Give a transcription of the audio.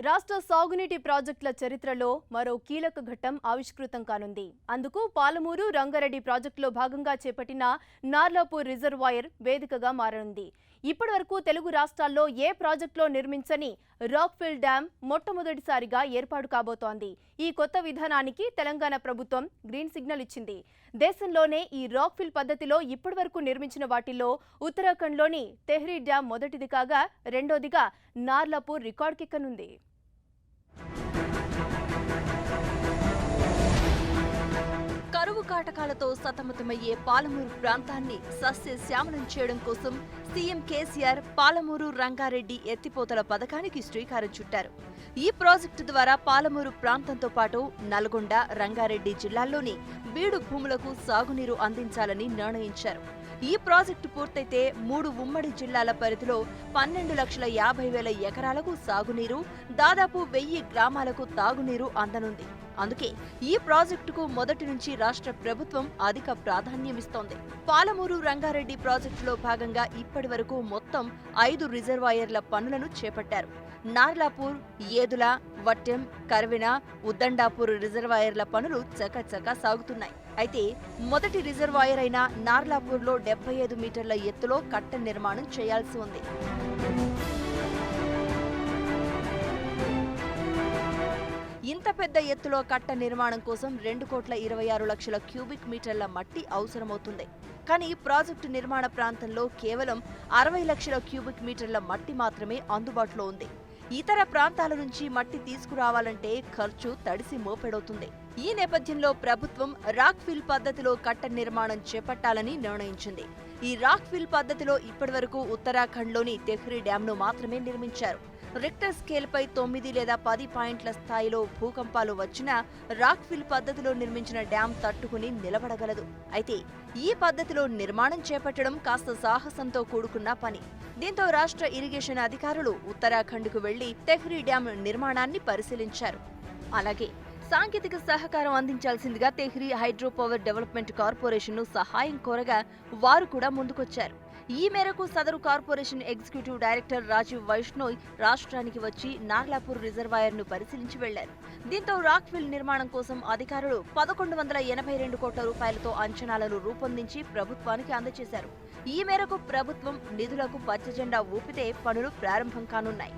రాష్ట్ర సాగునీటి ప్రాజెక్టుల చరిత్రలో మరో కీలక ఘట్టం ఆవిష్కృతం కానుంది. అందుకు పాలమూరు రంగారెడ్డి ప్రాజెక్టులో భాగంగా చేపట్టిన నార్లాపూర్ రిజర్వాయర్ వేదికగా మారనుంది. ఇప్పటివరకు తెలుగు రాష్ట్రాల్లో ఏ ప్రాజెక్టులో నిర్మించని రాక్ఫిల్ డ్యామ్ మొట్టమొదటిసారిగా ఏర్పాటు కాబోతోంది. ఈ కొత్త విధానానికి తెలంగాణ ప్రభుత్వం గ్రీన్ సిగ్నల్ ఇచ్చింది. దేశంలోనే ఈ రాక్ఫిల్ పద్ధతిలో ఇప్పటివరకు నిర్మించిన వాటిల్లో ఉత్తరాఖండ్లోని తెహ్రీ డ్యామ్ మొదటిది కాగా రెండోదిగా నార్లాపూర్ రికార్డుకెక్కనుంది. కరువు కాటకాలతో సతమతమయ్యే పాలమూరు ప్రాంతాన్ని సస్యశ్యామలం చేయడం కోసం సీఎం కేసీఆర్ పాలమూరు రంగారెడ్డి ఎత్తిపోతల పథకానికి శ్రీకారం చుట్టారు. ఈ ప్రాజెక్టు ద్వారా పాలమూరు ప్రాంతంతో పాటు నల్గొండ, రంగారెడ్డి జిల్లాల్లోని బీడు భూములకు సాగునీరు అందించాలని నిర్ణయించారు. ఈ ప్రాజెక్టు పూర్తయితే 3 ఉమ్మడి జిల్లాల పరిధిలో 12,50,000 ఎకరాలకు సాగునీరు, దాదాపు 1000 గ్రామాలకు తాగునీరు అందనుంది. అందుకే ఈ ప్రాజెక్టుకు మొదటి నుంచి రాష్ట్ర ప్రభుత్వం అధిక ప్రాధాన్యమిస్తోంది. పాలమూరు రంగారెడ్డి ప్రాజెక్టులో భాగంగా ఇప్పటి వరకు మొత్తం 5 రిజర్వాయర్ల పనులను చేపట్టారు. నార్లాపూర్, ఏదుల, వట్టెం, కర్వెన, ఉద్దండాపూర్ రిజర్వాయర్ల పనులు చకచకా సాగుతున్నాయి. అయితే మొదటి రిజర్వాయర్ అయిన నార్లాపూర్లో 75 మీటర్ల ఎత్తులో కట్ట నిర్మాణం చేయాల్సి ఉంది. ఇంత పెద్ద ఎత్తులో కట్ట నిర్మాణం కోసం 2,26,00,000 క్యూబిక్ మీటర్ల మట్టి అవసరమవుతుంది. కానీ ప్రాజెక్టు నిర్మాణ ప్రాంతంలో కేవలం 60 లక్షల క్యూబిక్ మీటర్ల మట్టి మాత్రమే అందుబాటులో ఉంది. ఇతర ప్రాంతాల నుంచి మట్టి తీసుకురావాలంటే ఖర్చు తడిసి మోపెడవుతుంది. ఈ నేపథ్యంలో ప్రభుత్వం రాక్ఫిల్ పద్ధతిలో కట్ట నిర్మాణం చేపట్టాలని నిర్ణయించింది. ఈ రాక్ఫిల్ పద్ధతిలో ఇప్పటివరకు ఉత్తరాఖండ్లోని తెహ్రీ డ్యాంను మాత్రమే నిర్మించారు. రిక్టర్ స్కేల్పై 9 లేదా 10 పాయింట్ల స్థాయిలో భూకంపాలు వచ్చినా రాక్ఫిల్ పద్ధతిలో నిర్మించిన డ్యాం తట్టుకుని నిలబడగలదు. అయితే ఈ పద్ధతిలో నిర్మాణం చేపట్టడం కాస్త సాహసంతో కూడుకున్న పని. దీంతో రాష్ట్ర ఇరిగేషన్ అధికారులు ఉత్తరాఖండ్కు వెళ్లి తెహ్రీ డ్యాం నిర్మాణాన్ని పరిశీలించారు. అలాగే సాంకేతిక సహకారం అందించాల్సిందిగా తెహ్రీ హైడ్రో పవర్ డెవలప్మెంట్ కార్పొరేషన్ను సహాయం కోరగా వారు కూడా ముందుకొచ్చారు. ఈ మేరకు సదరు కార్పొరేషన్ ఎగ్జిక్యూటివ్ డైరెక్టర్ రాజీవ్ వైష్ణోయ్ రాష్ట్రానికి వచ్చి నార్లాపూర్ రిజర్వాయర్ను పరిశీలించి వెళ్లారు. దీంతో రాక్ఫిల్ నిర్మాణం కోసం అధికారులు 1,182 కోట్ల రూపాయలతో అంచనాలను రూపొందించి ప్రభుత్వానికి అందజేశారు. ఈ మేరకు ప్రభుత్వం నిధులకు పచ్చజెండా ఊపితే పనులు ప్రారంభం కానున్నాయి.